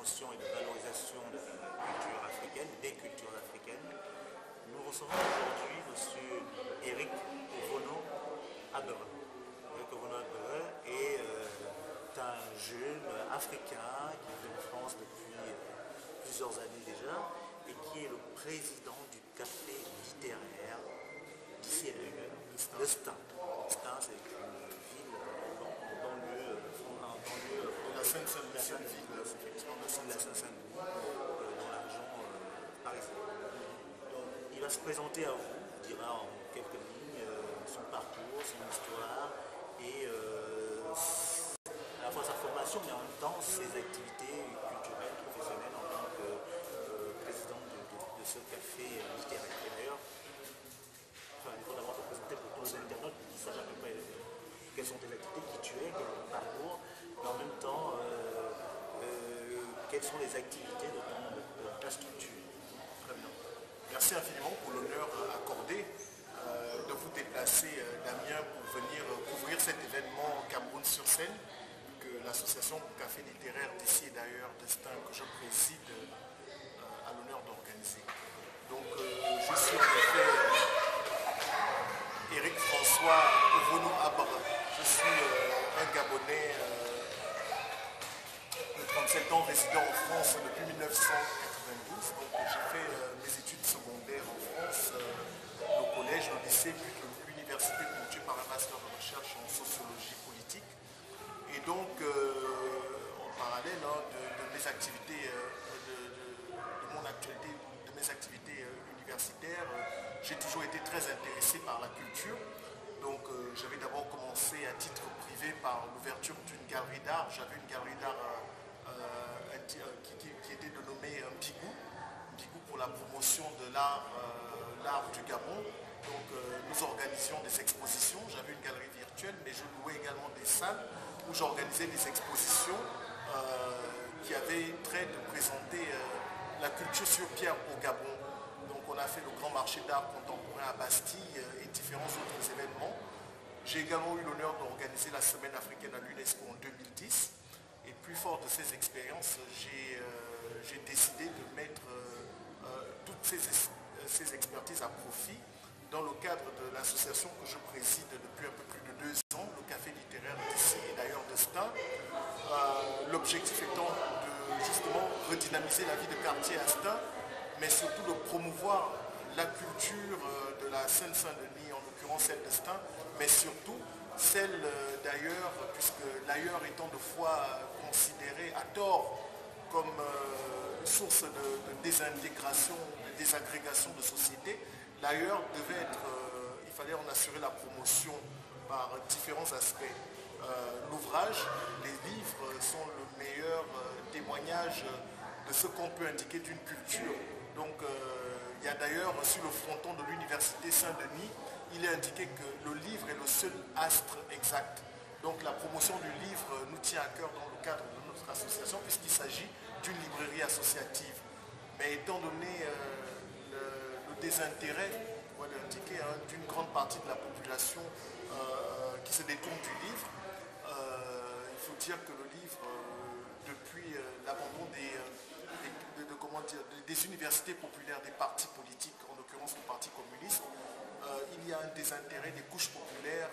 promotion et de valorisation de la culture africaine, des cultures africaines. Nous recevons aujourd'hui M. Eric Ovono Agbere. Eric Ovono Agbere est un jeune africain qui vit en France depuis plusieurs années déjà et qui est le président du café littéraire d'ici de Stein. Stein, c'est une ville en banlieue de la Seine-Saint-Denis, dans la région parisienne. Donc, il va se présenter à vous, il dira en quelques lignes son parcours, son histoire et à la fois sa formation, mais en même temps ses activités culturelles, professionnelles en tant que président de ce café littéraire. Et d'ailleurs, il faut d'abord te présenter pour tous les internautes qui savent à peu près quelles sont tes activités, qui tu es, quel est ton parcours, mais en même temps, quelles sont les activités de ta structure. Très bien. Merci infiniment pour l'honneur accordé de vous déplacer d'Amiens pour venir couvrir cet événement Cameroun sur scène que l'association Café littéraire d'ici et d'ailleurs de Stein que je préside a l'honneur d'organiser. Donc je suis en effet Eric François Ovono Agbere. Je suis un Gabonais de 37 ans résident en France depuis 1992. Donc j'ai fait mes études secondaires en France, au collège, au lycée, puis l'université ponctuée par un master de recherche en sociologie politique. Et donc en parallèle de mes activités, de mon actualité, de mes activités universitaires, j'ai toujours été très intéressé par la culture. Donc j'avais d'abord commencé à titre privé par l'ouverture d'une galerie d'art. J'avais une galerie d'art qui était dénommée Mbigou pour la promotion de l'art du Gabon. Donc nous organisions des expositions. J'avais une galerie virtuelle, mais je louais également des salles où j'organisais des expositions qui avaient trait de présenter la culture sur pierre au Gabon. Donc on a fait le grand marché d'art contemporain à Bastille et différents autres événements. J'ai également eu l'honneur d'organiser la Semaine africaine à l'UNESCO en 2010. Et plus fort de ces expériences, j'ai décidé de mettre toutes ces expertises à profit dans le cadre de l'association que je préside depuis un peu plus de 2 ans, le Café littéraire d'ici et d'ailleurs de Stein. L'objectif étant de justement redynamiser la vie de quartier à Stein, mais surtout de promouvoir la culture de la Seine-Saint-Denis, en l'occurrence celle de Stein, mais surtout celle d'ailleurs, puisque l'ailleurs étant de fois considéré à tort comme source de désintégration, de désagrégation de société, l'ailleurs devait être, il fallait en assurer la promotion par différents aspects. L'ouvrage, les livres sont le meilleur témoignage de ce qu'on peut indiquer d'une culture. Donc il y a d'ailleurs sur le fronton de l'université Saint-Denis, il est indiqué que le livre est le seul astre exact. Donc la promotion du livre nous tient à cœur dans le cadre de notre association puisqu'il s'agit d'une librairie associative. Mais étant donné le désintérêt, on va l'indiquer, d'une grande partie de la population qui se détourne du livre, il faut dire que le livre, depuis l'abandon des universités populaires, des partis politiques, en l'occurrence le Parti communiste, il y a un désintérêt des couches populaires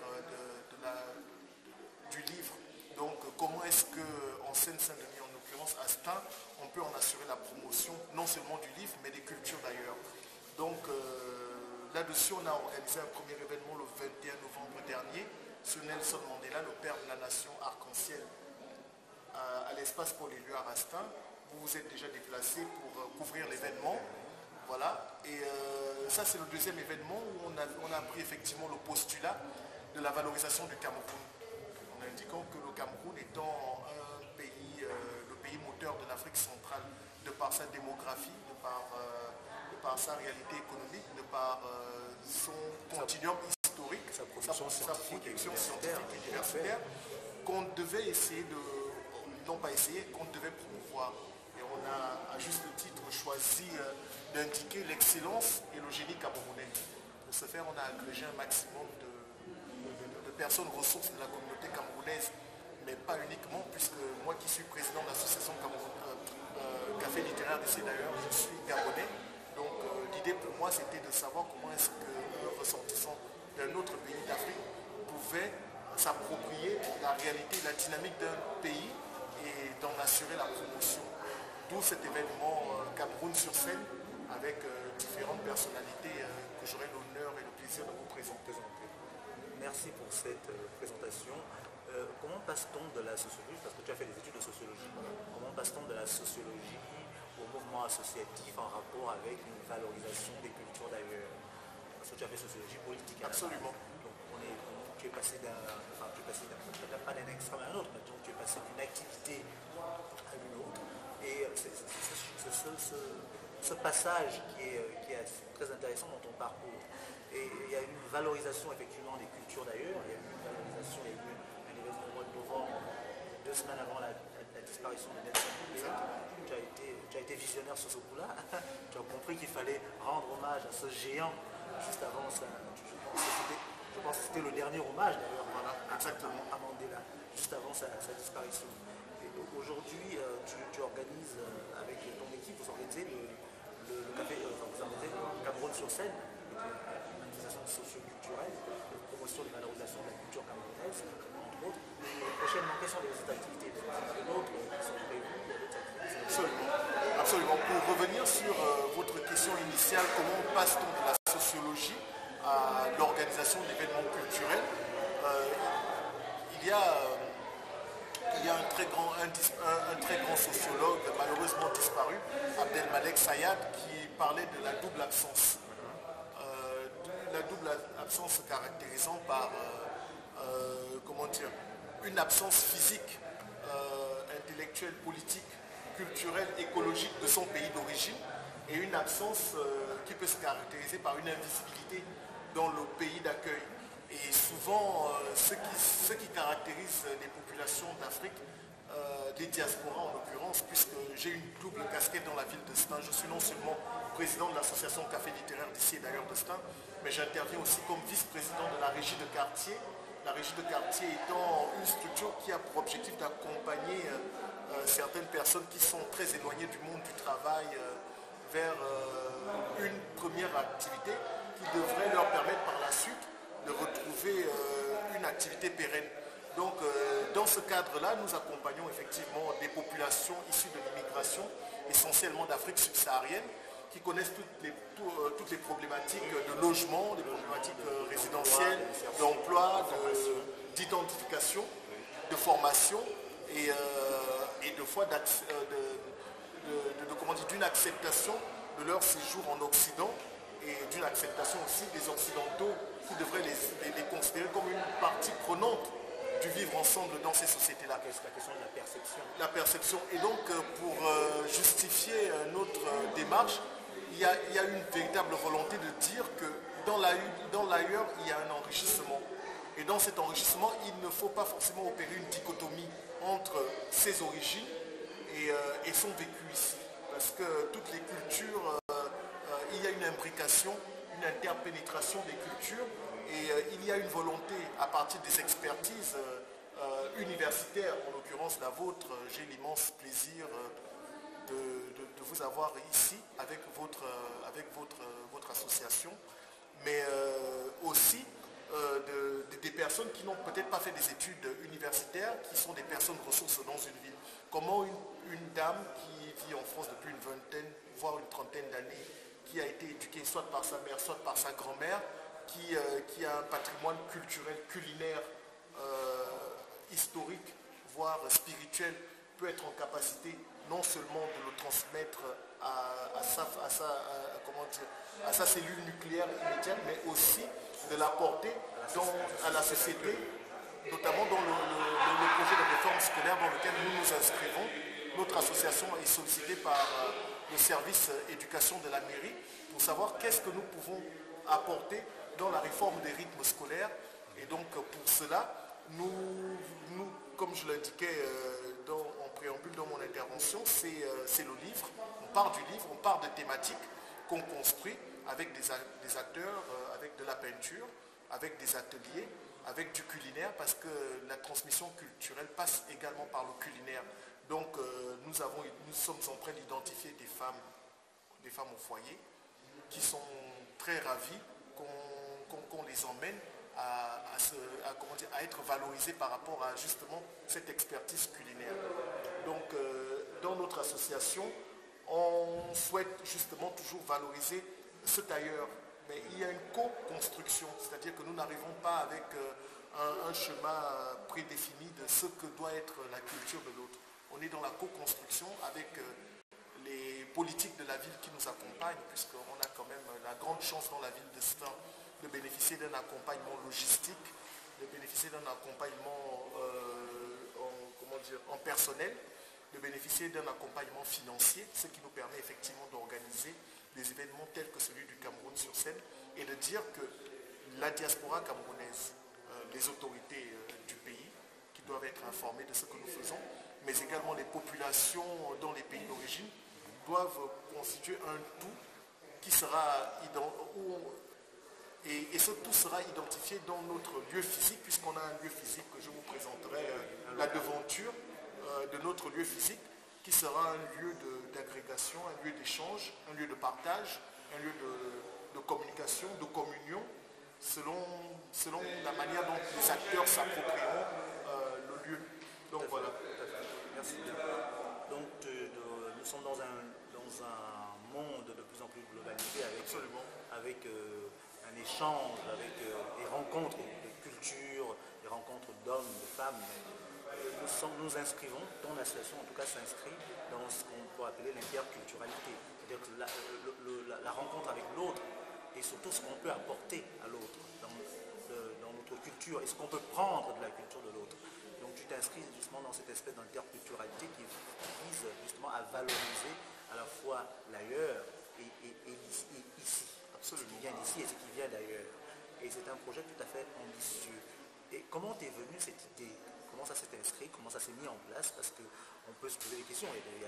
du livre. Donc comment est-ce qu'en Seine-Saint-Denis, en l'occurrence à Stein, on peut en assurer la promotion, non seulement du livre, mais des cultures d'ailleurs. Donc là-dessus, on a organisé un premier événement le 21 novembre dernier sur Nelson Mandela, le père de la nation arc-en-ciel, à l'espace Paul Éluard à Stein. Vous vous êtes déjà déplacé pour couvrir l'événement. Voilà. Et ça, c'est le deuxième événement où on a pris effectivement le postulat de la valorisation du Cameroun. En indiquant que le Cameroun étant un pays, le pays moteur de l'Afrique centrale, de par sa démographie, de par sa réalité économique, de par son continuum historique, sa production scientifique et diversitaire, qu'on devait essayer de, non pas essayer, qu'on devait promouvoir. Et on a à juste titre choisi d'indiquer l'excellence et le génie camerounais. Pour ce faire, on a agrégé un maximum de personnes ressources de la communauté camerounaise, mais pas uniquement, puisque moi qui suis président de l'association littéraire d'ici d'ailleurs, je suis gabonais. Donc l'idée pour moi c'était de savoir comment est-ce qu'un ressentissant d'un autre pays d'Afrique pouvait s'approprier la réalité, la dynamique d'un pays et d'en assurer la promotion. D'où cet événement Cameroun sur scène avec différentes personnalités que j'aurai l'honneur et le plaisir de vous présenter. Merci pour cette présentation. Comment passe-t-on de la sociologie, parce que tu as fait des études de sociologie, comment passe-t-on de la sociologie au mouvement associatif en rapport avec une valorisation des cultures d'ailleurs? Parce que tu as fait sociologie politique. Absolument. Donc tu es passé pas d'un extrême à un autre, mais donc tu es passé d'une activité à une autre. Et c'est ce passage qui est très intéressant dans ton parcours. Et il y a une valorisation effectivement des cultures d'ailleurs, il y a eu une valorisation, il y a eu un événement au mois de novembre, 2 semaines avant la disparition de Nelson Mandela. Tu as été visionnaire sur ce coup-là. Tu as compris qu'il fallait rendre hommage à ce géant juste avant ça. Je pense que c'était le dernier hommage d'ailleurs, voilà, exactement, à Mandela, juste avant sa disparition. Et aujourd'hui, tu organises avec ton équipe, vous organisez le café, vous organisez Cameroun sur scène, une manifestation socio-culturelle, de promotion et de valorisation de la culture camerounaise, entre autres. Et prochainement, quelles sont les autres activités? D'autres qui sont prévues, d'autres activités? Absolument. Absolument. Pour revenir sur votre question initiale, comment passe-t-on de la sociologie à l'organisation d'événements culturels? Il y a un très grand sociologue, malheureusement disparu, Abdelmalek Sayad, qui parlait de la double absence. La double absence se caractérisant par comment dire, une absence physique, intellectuelle, politique, culturelle, écologique de son pays d'origine, et une absence qui peut se caractériser par une invisibilité dans le pays d'accueil. Et souvent, ce qui caractérise les populations d'Afrique, les diasporas en l'occurrence, puisque j'ai une double casquette dans la ville de Stein. Je suis non seulement président de l'association Café littéraire d'ici et d'ailleurs de Stein, mais j'interviens aussi comme vice-président de la régie de quartier. La régie de quartier étant une structure qui a pour objectif d'accompagner certaines personnes qui sont très éloignées du monde du travail vers une première activité qui devrait leur permettre par la suite de retrouver une activité pérenne. Donc dans ce cadre-là, nous accompagnons effectivement des populations issues de l'immigration, essentiellement d'Afrique subsaharienne, qui connaissent toutes les problématiques de logement, des problématiques résidentielles, d'emploi, d'identification, de formation et de fois d'une acceptation de leur séjour en Occident et d'une acceptation aussi des Occidentaux qui devraient les considérer comme une partie prenante du vivre ensemble dans ces sociétés-là. C'est la question de la perception. La perception. Et donc, pour justifier notre démarche, il y a une véritable volonté de dire que dans l'ailleurs, il y a un enrichissement. Et dans cet enrichissement, il ne faut pas forcément opérer une dichotomie entre ses origines et son vécu ici. Parce que toutes les cultures, il y a une imbrication, une interpénétration des cultures et il y a une volonté à partir des expertises universitaires, en l'occurrence la vôtre. J'ai l'immense plaisir de vous avoir ici avec votre association, mais aussi des personnes qui n'ont peut-être pas fait des études universitaires, qui sont des personnes ressources dans une ville. Comment une dame qui vit en France depuis une vingtaine, voire une trentaine d'années, qui a été éduquée soit par sa mère, soit par sa grand-mère, qui a un patrimoine culturel, culinaire, historique, voire spirituel, peut être en capacité non seulement de le transmettre à sa cellule nucléaire immédiate, mais aussi de l'apporter à la société, notamment dans le projet de réforme scolaire dans lequel nous nous inscrivons. Notre association est sollicitée par le service éducation de la mairie pour savoir qu'est-ce que nous pouvons apporter dans la réforme des rythmes scolaires. Et donc pour cela, nous comme je l'indiquais en préambule dans mon intervention, c'est le livre. On part du livre, on part de thématiques qu'on construit avec des acteurs, avec de la peinture, avec des ateliers, avec du culinaire, parce que la transmission culturelle passe également par le culinaire. Donc nous nous sommes en train d'identifier des femmes au foyer qui sont très ravies qu'on les emmène à être valorisées par rapport à justement cette expertise culinaire. Donc dans notre association, on souhaite justement toujours valoriser ce tailleur, mais il y a une co-construction, c'est-à-dire que nous n'arrivons pas avec un schéma prédéfini de ce que doit être la culture de l'autre. On est dans la co-construction avec les politiques de la ville qui nous accompagnent, puisqu'on a quand même la grande chance dans la ville de Stein de bénéficier d'un accompagnement logistique, de bénéficier d'un accompagnement en personnel, de bénéficier d'un accompagnement financier, ce qui nous permet effectivement d'organiser des événements tels que celui du Cameroun sur scène et de dire que la diaspora camerounaise, les autorités du pays qui doivent être informées de ce que nous faisons, mais également les populations dans les pays d'origine doivent constituer un tout qui sera et ce tout sera identifié dans notre lieu physique, puisqu'on a un lieu physique que je vous présenterai, la devanture de notre lieu physique, qui sera un lieu d'agrégation, un lieu d'échange, un lieu de partage, un lieu de communication, de communion, selon la manière dont les acteurs s'approprieront le lieu. Donc voilà. Merci. Donc nous sommes dans un monde de plus en plus globalisé avec un échange, avec des rencontres de culture, des rencontres d'hommes, de femmes. Nous inscrivons, ton association en tout cas s'inscrit dans ce qu'on peut appeler l'interculturalité. C'est-à-dire que la rencontre avec l'autre et surtout ce qu'on peut apporter à l'autre dans notre culture et ce qu'on peut prendre de la culture de l'autre. Donc tu t'inscris justement dans cette espèce d'interculturalité qui vise justement à valoriser à la fois l'ailleurs et ici. Absolument. Ce qui vient d'ici et ce qui vient d'ailleurs. Et c'est un projet tout à fait ambitieux. Et comment t'es venue cette idée? Comment ça s'est inscrit? Comment ça s'est mis en place? Parce qu'on peut se poser des questions. Il y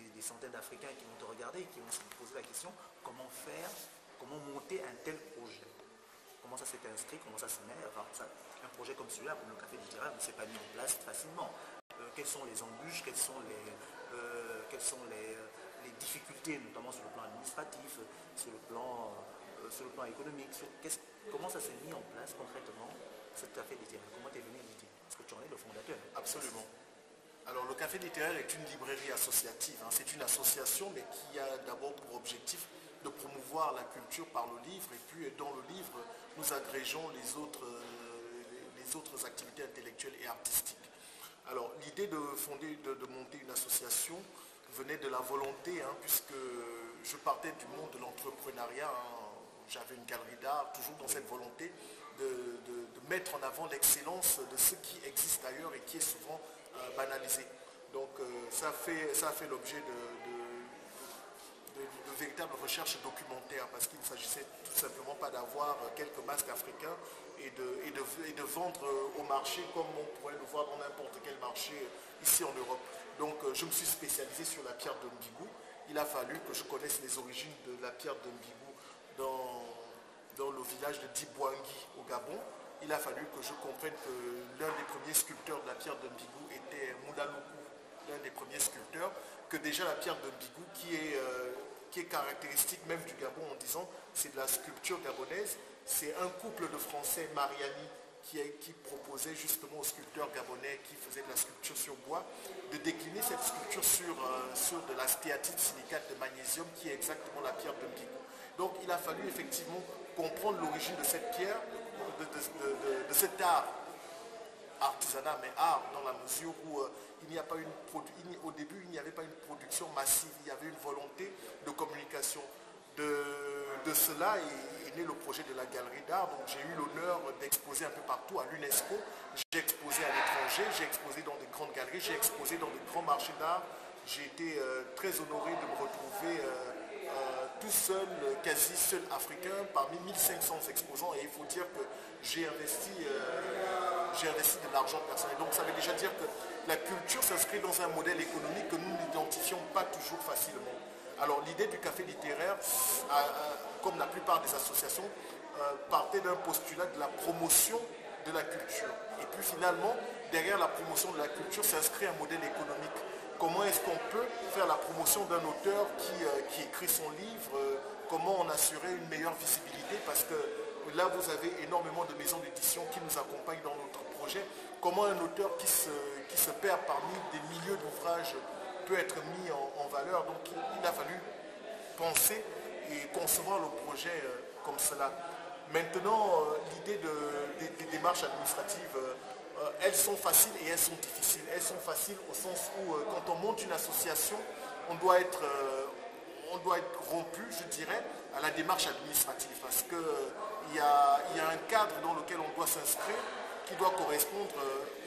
a des centaines d'Africains qui vont te regarder et qui vont se poser la question comment faire, comment monter un tel projet? Comment ça s'est inscrit? Comment ça se met? Enfin, un projet comme celui-là, comme le café littéraire, ne s'est pas mis en place facilement. Quelles sont les embûches? Quelles sont les difficultés, notamment sur le plan administratif, sur le plan économique? Comment ça s'est mis en place concrètement, ce café littéraire? Comment tu es venu l'idée? Parce que tu en es le fondateur. Absolument. Alors le café littéraire est une librairie associative. C'est une association, mais qui a d'abord pour objectif de promouvoir la culture par le livre. Et puis dans le livre, nous agrégeons les autres activités intellectuelles et artistiques. Alors l'idée de monter une association venait de la volonté, puisque je partais du monde de l'entrepreneuriat. J'avais une galerie d'art, toujours dans cette volonté de mettre en avant l'excellence de ce qui existe ailleurs et qui est souvent banalisé. Donc ça a fait l'objet de véritables recherches documentaires, parce qu'il ne s'agissait tout simplement pas d'avoir quelques masques africains et de vendre au marché comme on pourrait le voir dans n'importe quel marché ici en Europe. Donc je me suis spécialisé sur la pierre de Mbigou. Il a fallu que je connaisse les origines de la pierre de Mbigou dans le village de Dibouangui au Gabon. Il a fallu que je comprenne que l'un des premiers sculpteurs de la pierre de Mbigou était Moudaloukou, l'un des premiers sculpteurs, que déjà la pierre de Mbigou, qui est caractéristique même du Gabon en disant c'est de la sculpture gabonaise, c'est un couple de Français, Mariani, qui proposait justement aux sculpteurs gabonais qui faisaient de la sculpture sur bois, de décliner cette sculpture sur de la stéatite silicate de magnésium, qui est exactement la pierre de Mbigou. Donc il a fallu effectivement comprendre l'origine de cette pierre, de cet art, artisanat, mais art dans la mesure où au début il n'y avait pas une production massive, il y avait une volonté de communication. De cela est né le projet de la galerie d'art. Donc j'ai eu l'honneur d'exposer un peu partout à l'UNESCO. J'ai exposé à l'étranger, j'ai exposé dans des grandes galeries, j'ai exposé dans des grands marchés d'art. J'ai été très honoré de me retrouver tout seul, quasi seul africain parmi 1500 exposants. Et il faut dire que j'ai investi de l'argent personnel. Donc ça veut déjà dire que la culture s'inscrit dans un modèle économique que nous n'identifions pas toujours facilement. Alors l'idée du café littéraire, comme la plupart des associations, partait d'un postulat de la promotion de la culture. Et puis finalement, derrière la promotion de la culture s'inscrit un modèle économique. comment est-ce qu'on peut faire la promotion d'un auteur qui écrit son livre, comment on assurer une meilleure visibilité, parce que là vous avez énormément de maisons d'édition qui nous accompagnent dans notre projet. Comment un auteur qui se perd parmi des milliers d'ouvrages peut être mis en valeur. Donc il a fallu penser et concevoir le projet comme cela. Maintenant, l'idée des démarches administratives, elles sont faciles et elles sont difficiles. Elles sont faciles au sens où quand on monte une association, on doit être rompu, je dirais, à la démarche administrative, parce qu'il y a un cadre dans lequel on doit s'inscrire qui doit correspondre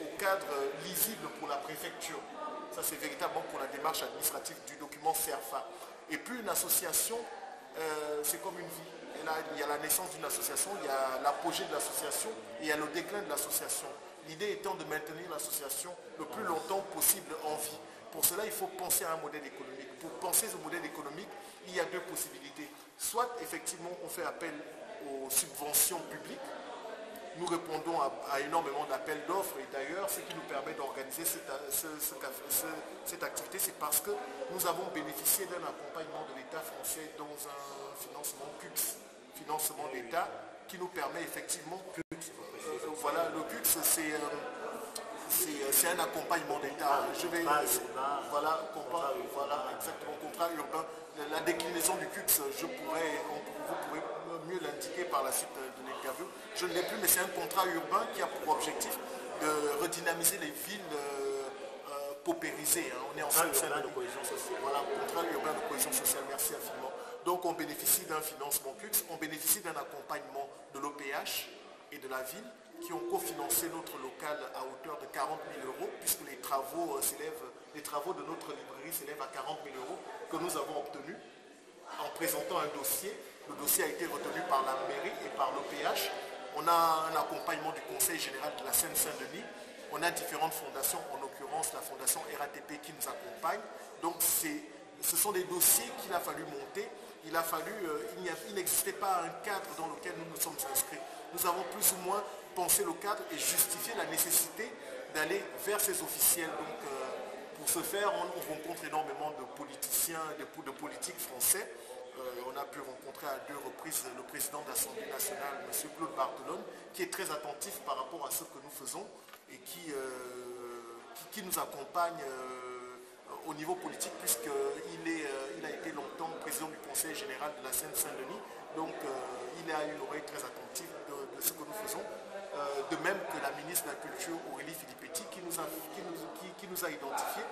au cadre lisible pour la préfecture. Ça, c'est véritablement pour la démarche administrative du document CERFA. Et puis une association, c'est comme une vie. Et là, il y a la naissance d'une association, il y a l'apogée de l'association et il y a le déclin de l'association. L'idée étant de maintenir l'association le plus longtemps possible en vie. Pour cela, il faut penser à un modèle économique. Pour penser au modèle économique, il y a deux possibilités. Soit, effectivement, on fait appel aux subventions publiques. Nous répondons à énormément d'appels d'offres et d'ailleurs, ce qui nous permet d'organiser cette activité, c'est parce que nous avons bénéficié d'un accompagnement de l'État français dans un financement CUX, financement d'État, qui nous permet effectivement, voilà, le CUX c'est un accompagnement d'État. Voilà, exactement, contrat urbain. La déclinaison du CUX, vous pourrez mieux l'indiquer par la suite de l'interview. Je ne l'ai plus, mais c'est un contrat urbain qui a pour objectif de redynamiser les villes paupérisées. On est en contrat urbain de cohésion sociale. Voilà, contrat urbain de cohésion sociale, merci infiniment. Donc on bénéficie d'un financement CUX, on bénéficie d'un accompagnement de l'OPH et de la ville qui ont cofinancé notre local à hauteur de 40 000 euros, puisque les travaux de notre librairie s'élèvent à 40 000 euros que nous avons obtenus en présentant un dossier. Le dossier a été retenu par la mairie et par l'OPH. On a un accompagnement du Conseil général de la Seine-Saint-Denis. On a différentes fondations, en l'occurrence la fondation RATP qui nous accompagne. Donc ce sont des dossiers qu'il a fallu monter. Il n'existait pas un cadre dans lequel nous nous sommes inscrits. Nous avons plus ou moins pensé le cadre et justifié la nécessité d'aller vers ces officiels. Donc pour ce faire, on rencontre énormément de politiciens, de politiques français. On a pu rencontrer à 2 reprises le président de l'Assemblée nationale, M. Claude Barthelone, qui est très attentif par rapport à ce que nous faisons et qui nous accompagne au niveau politique, puisqu'il a été longtemps président du Conseil général de la Seine-Saint-Denis. Donc il a une oreille très attentive de ce que nous faisons. De même que la ministre de la Culture, Aurélie Filippetti, qui nous a identifiés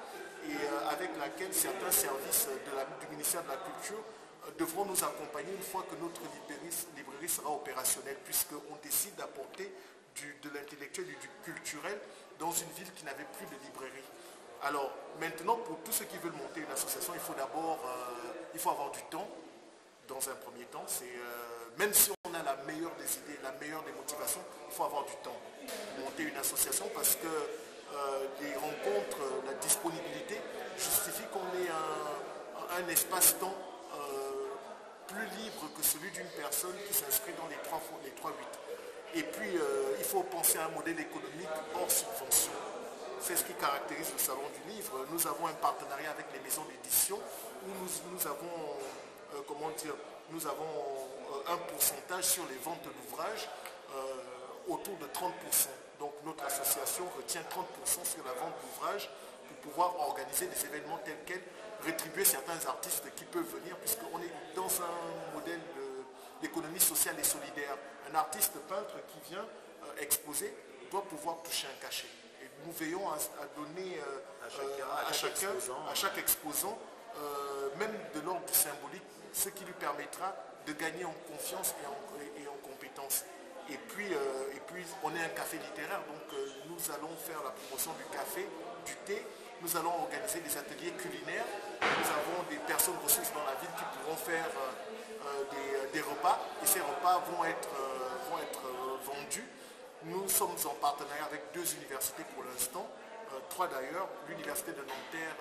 et avec laquelle certains services du ministère de la Culture devront nous accompagner une fois que notre librairie sera opérationnelle, puisqu'on décide d'apporter de l'intellectuel et du culturel dans une ville qui n'avait plus de librairie. Alors maintenant, pour tous ceux qui veulent monter une association, il faut avoir du temps. Dans un premier temps, même si on a la meilleure des idées, la meilleure des motivations, il faut avoir du temps pour monter une association, parce que les rencontres, la disponibilité justifie qu'on ait un espace-temps plus libre que celui d'une personne qui s'inscrit dans les 3-8. Et puis, il faut penser à un modèle économique hors subvention. C'est ce qui caractérise le Salon du Livre. Nous avons un partenariat avec les maisons d'édition où nous avons un pourcentage sur les ventes d'ouvrages autour de 30%. Donc notre association retient 30% sur la vente d'ouvrages pour pouvoir organiser des événements tels quels, rétribuer certains artistes qui peuvent venir, puisqu'on est dans un modèle d'économie sociale et solidaire. Un artiste peintre qui vient exposer doit pouvoir toucher un cachet. Et nous veillons à donner à chaque exposant, même de l'ordre du symbolique, ce qui lui permettra de gagner en confiance et en compétence. Et puis, on est un café littéraire, donc nous allons faire la promotion du café, du thé. Nous allons organiser des ateliers culinaires. Nous avons des personnes ressources dans la ville qui pourront faire des repas. Et ces repas vont être vendus. Nous sommes en partenariat avec 2 universités pour l'instant. 3 d'ailleurs, l'université de Nanterre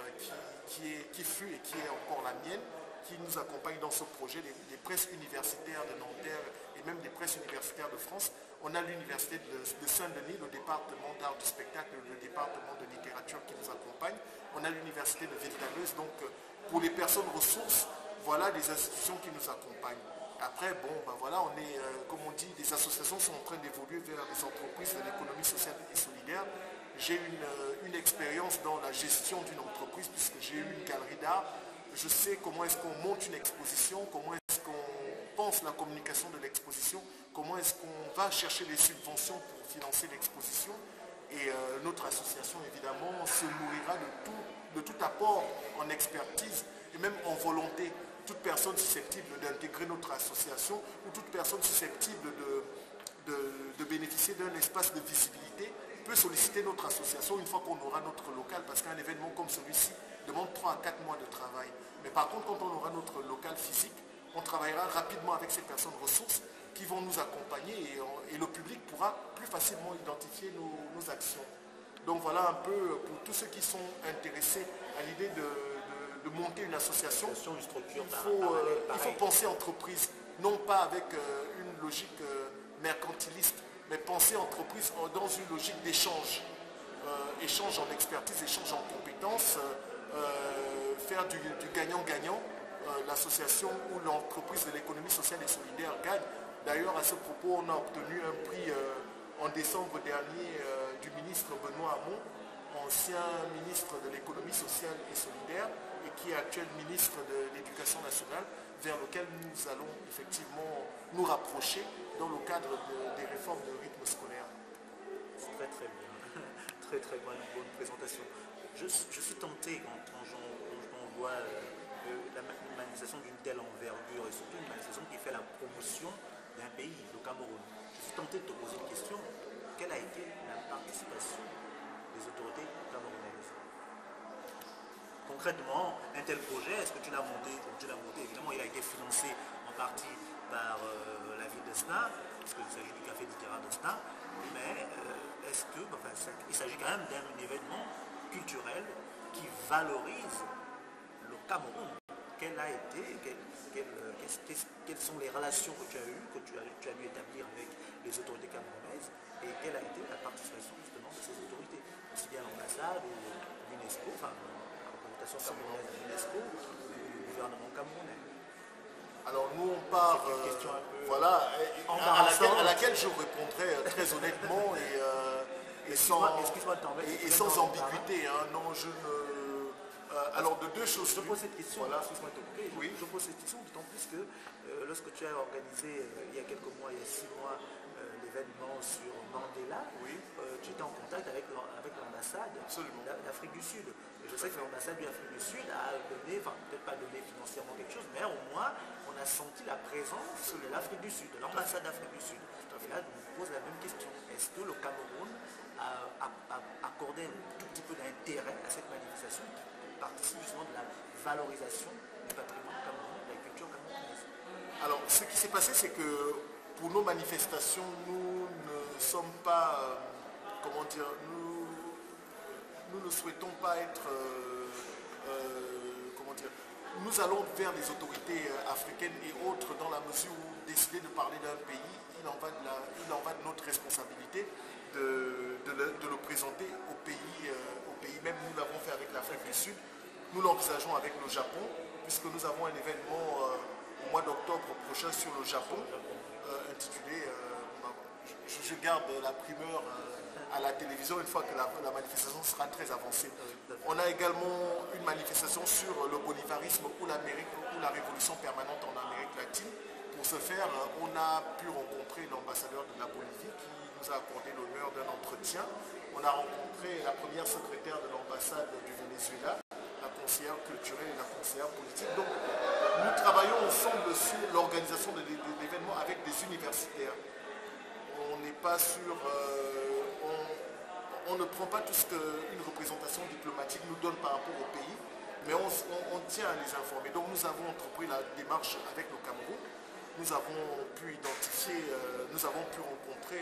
qui fut et qui est encore la mienne, qui nous accompagne dans ce projet, les presses universitaires de Nanterre et même des presses universitaires de France. On a l'université de Saint-Denis, le département d'art du spectacle, le département de littérature qui nous accompagne. on a l'université de Ville-Talleuse. Donc pour les personnes ressources, voilà des institutions qui nous accompagnent. Après, bon, ben voilà, on est, comme on dit, des associations sont en train d'évoluer vers les entreprises de l'économie sociale et solidaire. J'ai une expérience dans la gestion d'une entreprise puisque j'ai eu une galerie d'art. Je sais comment est-ce qu'on monte une exposition, comment est-ce qu'on pense la communication de l'exposition, comment est-ce qu'on va chercher les subventions pour financer l'exposition. Et notre association, évidemment, se nourrira de tout apport en expertise et même en volonté. Toute personne susceptible d'intégrer notre association ou toute personne susceptible de bénéficier d'un espace de visibilité peut solliciter notre association une fois qu'on aura notre local, parce qu'un événement comme celui-ci demande 3 à 4 mois de travail. Mais par contre, quand on aura notre local physique, on travaillera rapidement avec ces personnes ressources qui vont nous accompagner et le public pourra plus facilement identifier nos actions. Donc voilà un peu pour tous ceux qui sont intéressés à l'idée de monter une association, Une structure il faut penser entreprise, non pas avec une logique mercantiliste, mais penser entreprise dans une logique d'échange. Échange en expertise, échange en compétences, faire du gagnant-gagnant. L'association ou l'entreprise de l'économie sociale et solidaire gagne. D'ailleurs, à ce propos, on a obtenu un prix en décembre dernier du ministre Benoît Hamon, ancien ministre de l'économie sociale et solidaire et qui est actuel ministre de l'Éducation nationale, vers lequel nous allons effectivement nous rapprocher dans le cadre des réformes de rythme scolaire. C'est très très bien, très bonne présentation. Je suis tenté quand j'en vois la manifestation d'une telle envergure et surtout une manifestation qui fait la promotion d'un pays, le Cameroun. Je suis tenté de te poser une question. Quelle a été la participation des autorités camerounaises? Concrètement, un tel projet, est-ce que tu l'as monté? Évidemment, il a été financé en partie par la ville de Sna, parce qu'il s'agit du café littéraire de Sna, mais est-ce que, il s'agit quand même d'un événement culturel qui valorise le Cameroun? Quelles sont les relations que tu as eues, que tu as dû établir avec les autorités camerounaises et quelle a été la participation justement de ces autorités, aussi bien l'ambassade ou l'UNESCO, enfin la représentation camerounaise de l'UNESCO ou du gouvernement camerounais? Alors nous on part, voilà, à laquelle je répondrai très honnêtement et sans ambiguïté. Hein, non, je ne... alors de deux choses. Je pose cette question, voilà. excuse-moi de te couper, oui. Je pose cette question d'autant plus que lorsque tu as organisé il y a quelques mois, il y a 6 mois, l'événement sur Mandela, oui. Tu étais en contact avec l'ambassade d'Afrique du Sud. Et je sais que l'ambassade d'Afrique du Sud a donné, enfin peut-être pas donné financièrement quelque chose, mais au moins on a senti la présence de l'Afrique du Sud, de l'ambassade d'Afrique du Sud. Et là, je me pose la même question. Est-ce que le Cameroun a accordé un tout petit peu d'intérêt à cette manifestation qui participe justement de la valorisation du patrimoine camerounais, de la culture camerounaise? Alors, ce qui s'est passé, c'est que pour nos manifestations, nous ne sommes pas, comment dire, nous ne souhaitons pas être, comment dire, nous allons vers les autorités africaines et autres dans la mesure où décider de parler d'un pays, il en va de notre responsabilité de le présenter au pays. Même nous l'avons fait avec l'Afrique du Sud, nous l'envisageons avec le Japon, puisque nous avons un événement au mois d'octobre prochain sur le Japon, intitulé, je garde la primeur à la télévision une fois que la manifestation sera très avancée. On a également une manifestation sur le bolivarisme ou la révolution permanente en Amérique latine. Pour ce faire, on a pu rencontrer l'ambassadeur de la Bolivie qui nous a accordé l'honneur d'un entretien. On a rencontré la première secrétaire de l'ambassade du Venezuela, la conseillère culturelle et la conseillère politique. Donc, nous travaillons ensemble sur l'organisation de l'événement avec des universitaires. On n'est pas sur... on ne prend pas tout ce qu'une représentation diplomatique nous donne par rapport au pays, mais on tient à les informer. Donc nous avons entrepris la démarche avec le Cameroun. Nous avons pu identifier, nous avons pu rencontrer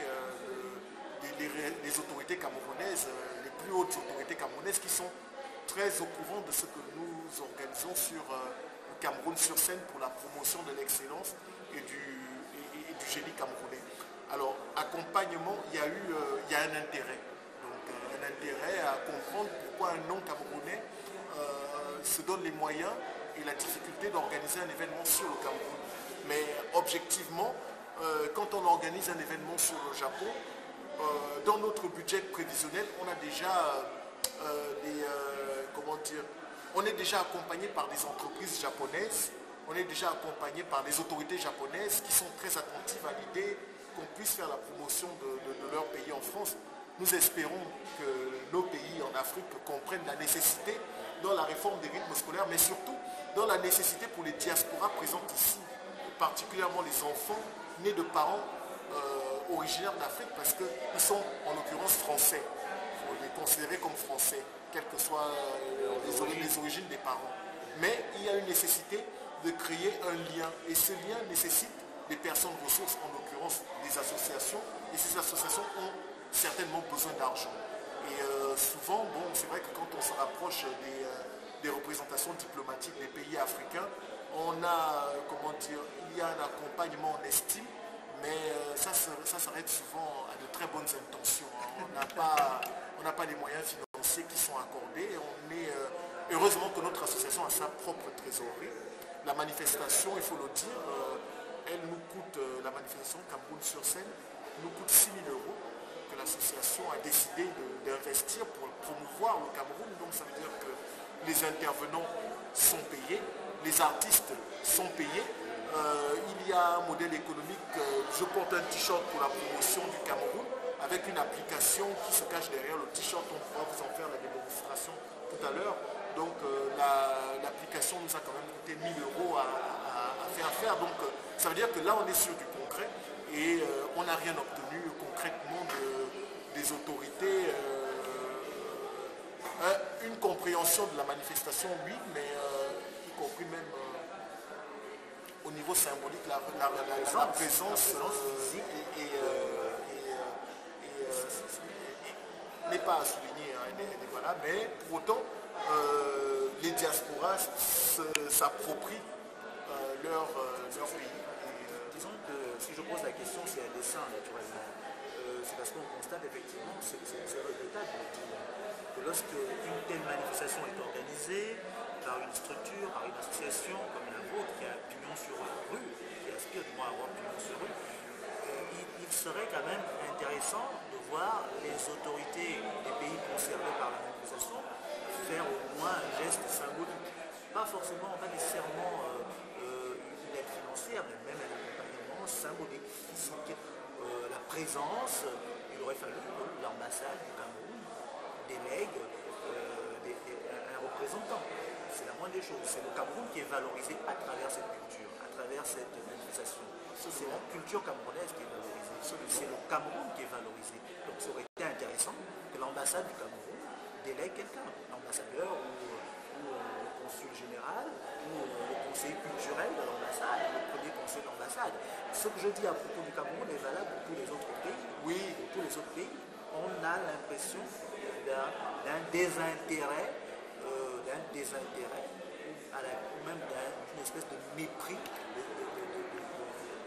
les autorités camerounaises, les plus hautes autorités camerounaises qui sont très au courant de ce que nous organisons sur le Cameroun sur scène pour la promotion de l'excellence et du génie camerounais. Alors, accompagnement, il y a un intérêt. Donc, un intérêt à comprendre pourquoi un nom camerounais se donne les moyens et la difficulté d'organiser un événement sur le Cameroun. Mais objectivement, quand on organise un événement sur le Japon, dans notre budget prévisionnel, on a déjà comment dire, on est déjà accompagné par des entreprises japonaises, on est déjà accompagné par des autorités japonaises qui sont très attentives à l'idée qu'on puisse faire la promotion de leur pays en France. Nous espérons que nos pays en Afrique comprennent la nécessité dans la réforme des rythmes scolaires, mais surtout dans la nécessité pour les diasporas présentes ici, particulièrement les enfants nés de parents originaires d'Afrique, parce qu'ils sont en l'occurrence français. Il faut les considérer comme français, quelles que soient les origines des parents. Mais il y a une nécessité de créer un lien, et ce lien nécessite des personnes ressources, en l'occurrence des associations, et ces associations ont certainement besoin d'argent. Et souvent, bon, c'est vrai que quand on se rapproche des représentations diplomatiques des pays africains, on a, comment dire, il y a un accompagnement en estime, mais ça s'arrête souvent à de très bonnes intentions. On n'a pas les moyens financiers qui sont accordés. Heureusement que notre association a sa propre trésorerie. La manifestation, il faut le dire, elle nous coûte, la manifestation Cameroun sur scène, nous coûte 6 000 euros que l'association a décidé d'investir pour promouvoir le Cameroun. Donc ça veut dire que les intervenants sont payés, les artistes sont payés. Il y a un modèle économique, je porte un t-shirt pour la promotion du Cameroun avec une application qui se cache derrière le t-shirt. On pourra vous en faire la démonstration tout à l'heure. Donc l'application nous a quand même coûté 1 000 euros à faire. Donc ça veut dire que là on est sur du concret et on n'a rien obtenu concrètement des autorités. Une compréhension de la manifestation, oui, mais y compris même au niveau symbolique, la présence n'est pas à souligner, voilà, mais pour autant, les diasporas s'approprient leur pays. Disons que si je pose la question, c'est un dessin naturellement. C'est parce qu'on constate effectivement, c'est regrettable de dire que lorsque une telle manifestation est organisée par une structure, par une association comme la vôtre qui a pignon sur rue, qui aspire du moins à avoir pignon sur rue, il serait quand même intéressant de voir les autorités des pays concernés par la manifestation faire au moins un geste symbolique. Pas forcément, pas nécessairement une aide financière, mais même un accompagnement symbolique, physique. La présence, il aurait fallu que l'ambassade du Cameroun délègue un représentant. C'est la moindre des choses. C'est le Cameroun qui est valorisé à travers cette culture, à travers cette manifestation. C'est la culture camerounaise qui est valorisée. C'est le Cameroun qui est valorisé. Donc ça aurait été intéressant que l'ambassade du Cameroun délègue quelqu'un, l'ambassadeur ou le consul général ou le conseiller culturel de l'ambassade, le premier conseiller de l'ambassade. Ce que je dis à propos du Cameroun est valable pour tous les autres pays. Oui, pour tous les autres pays. On a l'impression d'un désintérêt, ou même d'une espèce de mépris de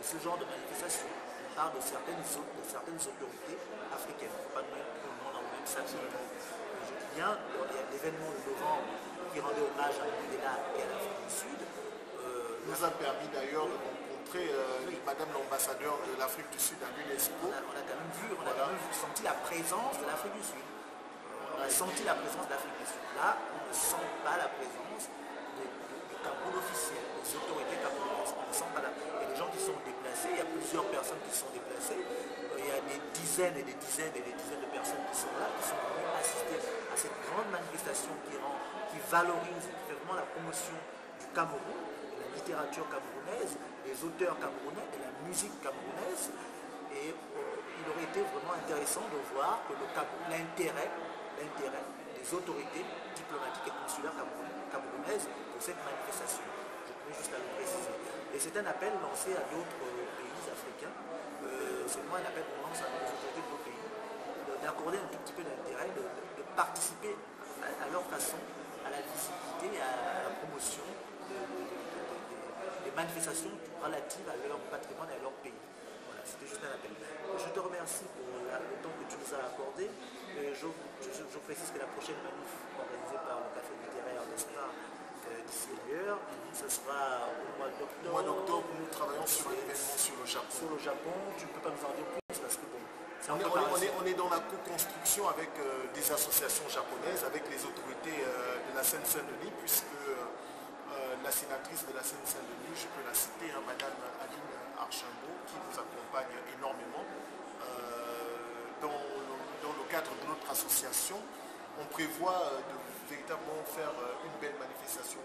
ce genre de manifestation par de certaines autorités africaines. Il ne faut pas mettre tout le monde dans le même sac. Je dis bien, il y a l'événement de novembre qui rendait hommage à Mandela et à l'Afrique du Sud. Nous a permis d'ailleurs de rencontrer Madame l'ambassadeur de l'Afrique du Sud à l'UNESCO. On a quand même vu, senti la présence de l'Afrique du Sud. On a senti la présence de l'Afrique du Sud. Là, on ne sent pas la présence du Cameroun officiel, des autorités camerounaises. On ne sent pas il y a des gens qui sont déplacés, il y a plusieurs personnes qui sont déplacées. Il y a des dizaines et des dizaines et des dizaines de personnes qui sont là, qui sont venues assister à cette grande manifestation qui valorise, qui fait vraiment la promotion du Cameroun, de la littérature camerounaise, des auteurs camerounais, de la musique camerounaise. Et il aurait été vraiment intéressant de voir que l'intérêt des autorités diplomatiques et consulaires camerounaises pour cette manifestation. Je tenais juste à le préciser. Et c'est un appel lancé à d'autres pays africains. C'est moi un appel qu'on lance à nos autorités de nos pays, d'accorder un tout petit peu d'intérêt, de participer à leur façon à la visibilité, à la promotion des manifestations relatives à leur patrimoine et à leur pays. Voilà, c'était juste un appel. Je te remercie pour le temps que tu nous as accordé. Je précise que la prochaine manif organisée par le Café littéraire d'Espoir On est dans la co-construction avec des associations japonaises, avec les autorités de la Seine-Saint-Denis, puisque la sénatrice de la Seine-Saint-Denis, je peux la citer, hein, Madame Aline Archambault, qui nous accompagne énormément dans le cadre de notre association. On prévoit de véritablement faire une belle manifestation,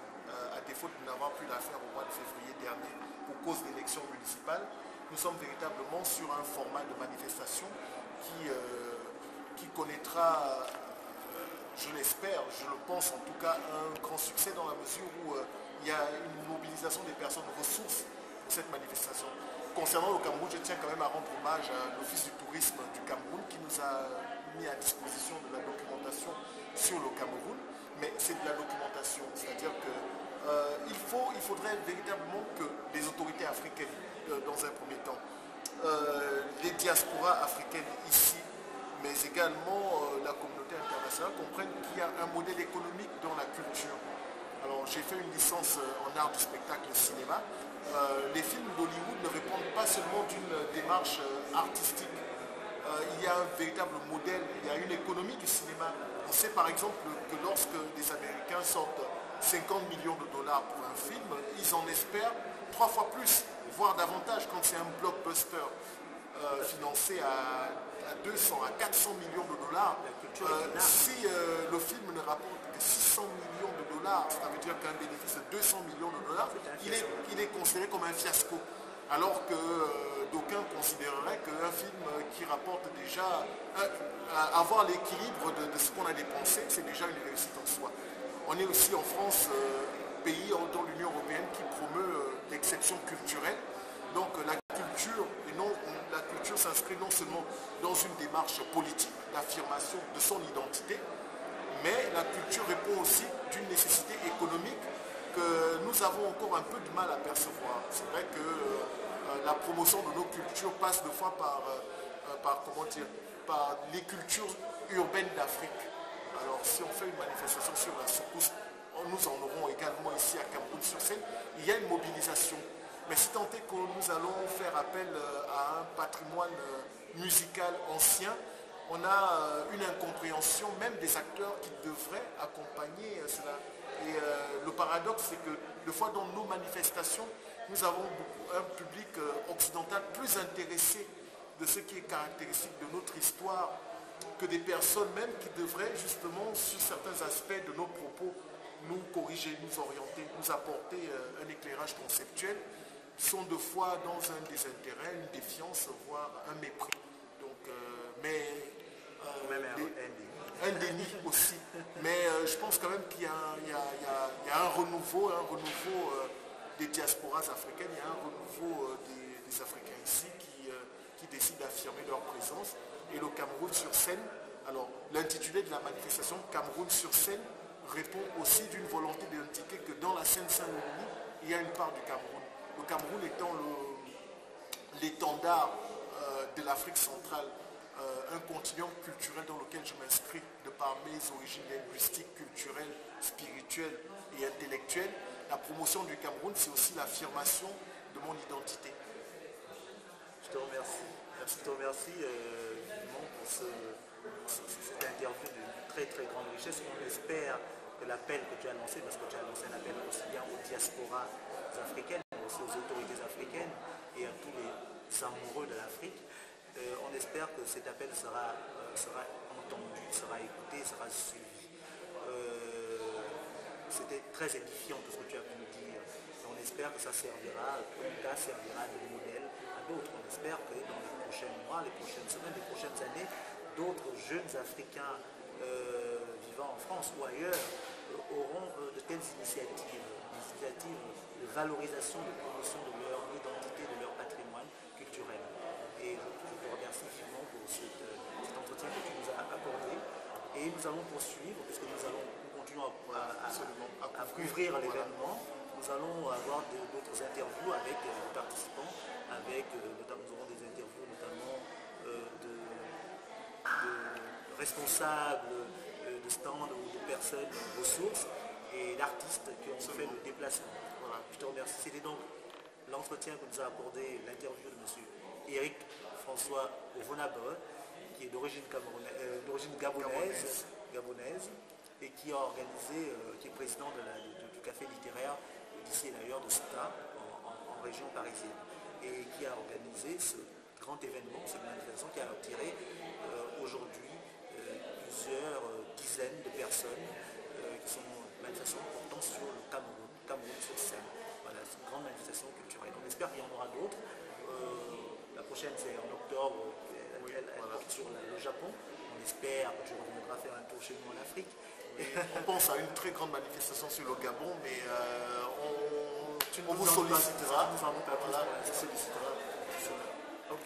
à défaut de n'avoir pu la faire au mois de février dernier pour cause d'élections municipales. Nous sommes véritablement sur un format de manifestation qui connaîtra, je l'espère, je le pense en tout cas, un grand succès dans la mesure où il y a une mobilisation des personnes ressources pour cette manifestation. Concernant le Cameroun, je tiens quand même à rendre hommage à l'Office du tourisme du Cameroun qui nous a mis à disposition de la documentation sur le Cameroun, mais c'est de la documentation, c'est-à-dire qu'il faudrait véritablement que les autorités africaines, dans un premier temps, les diasporas africaines ici, mais également la communauté internationale comprennent qu'il y a un modèle économique dans la culture. Alors j'ai fait une licence en art du spectacle et cinéma. Les films d'Hollywood ne répondent pas seulement d'une démarche artistique. Il y a un véritable modèle, il y a une économie du cinéma. On sait par exemple que lorsque des Américains sortent 50 millions de dollars pour un film, ils en espèrent 3 fois plus, voire davantage quand c'est un blockbuster financé à 200, à 400 millions de dollars. Si le film ne rapporte que 600 millions de dollars, ça veut dire qu'un bénéfice de 200 millions de dollars, il est considéré comme un fiasco. Alors que d'aucuns considéreraient qu'un film qui rapporte déjà, avoir l'équilibre de ce qu'on a dépensé, c'est déjà une réussite en soi. On est aussi en France, pays dans l'Union européenne qui promeut l'exception culturelle. Donc la culture s'inscrit non seulement dans une démarche politique d'affirmation de son identité, mais la culture répond aussi d'une nécessité économique que nous avons encore un peu de mal à percevoir. C'est vrai que la promotion de nos cultures passe de fois par les cultures urbaines d'Afrique. Alors si on fait une manifestation sur la secousse, nous en aurons également ici à Cameroun-sur-Seine. Il y a une mobilisation. Mais si tant est que nous allons faire appel à un patrimoine musical ancien, on a une incompréhension même des acteurs qui devraient accompagner cela. Et le paradoxe, c'est que des fois dans nos manifestations, nous avons un public occidental plus intéressé de ce qui est caractéristique de notre histoire que des personnes même qui devraient justement sur certains aspects de nos propos nous corriger, nous orienter, nous apporter un éclairage conceptuel, sont de fois dans un désintérêt, une défiance, voire un mépris. Donc, un déni aussi. Mais je pense quand même qu'il y a un renouveau des diasporas africaines, il y a un renouveau des Africains ici qui décident d'affirmer leur présence. Et le Cameroun sur scène, alors l'intitulé de la manifestation Cameroun sur scène répond aussi d'une volonté d'indiquer que dans la Seine-Saint-Denis, il y a une part du Cameroun. Le Cameroun étant l'étendard de l'Afrique centrale, un continent culturel dans lequel je m'inscris de par mes origines linguistiques, culturelles, spirituelles et intellectuelles, la promotion du Cameroun, c'est aussi l'affirmation de mon identité. Je te remercie. Je te remercie vivement pour cette interview d'une très très grande richesse. On espère que l'appel que tu as lancé, parce que tu as lancé un appel aussi bien aux diasporas africaines, mais aussi aux autorités africaines et à tous les amoureux de l'Afrique, on espère que cet appel sera entendu, sera écouté, sera suivi. C'était très édifiant tout ce que tu as pu nous dire. Et on espère que ça servira, de modèle à d'autres. On espère que dans les prochains mois, les prochaines semaines, les prochaines années, d'autres jeunes Africains vivant en France ou ailleurs auront de telles initiatives, de valorisation, de promotion de leur identité, de leur patrimoine culturel. Et je vous remercie vivement pour cet entretien que tu nous as accordé. Et nous allons poursuivre, puisque nous continuons à couvrir l'événement. Nous allons avoir d'autres interviews avec des participants, nous aurons des interviews notamment de responsables de stands ou de personnes ressources et d'artistes qui ont fait le déplacement. Voilà, je te remercie. C'était donc l'entretien que nous a accordé l'interview de M. Éric François Ovonabre, qui est d'origine gabonaise, et qui a organisé, qui est président du café littéraire d'ici et d'ailleurs de STA en région parisienne, et qui a organisé ce grand événement, cette manifestation qui a attiré aujourd'hui plusieurs dizaines de personnes qui sont manifestations portant sur le Cameroun sur scène. Voilà, c'est une grande manifestation culturelle. On espère qu'il y en aura d'autres. La prochaine c'est en octobre, elle porte sur le Japon. On espère que tu reviendras faire un tour chez nous en Afrique. On pense à une très grande manifestation sur le Gabon, mais on vous sollicitera. Voilà, on sollicitera. Ok.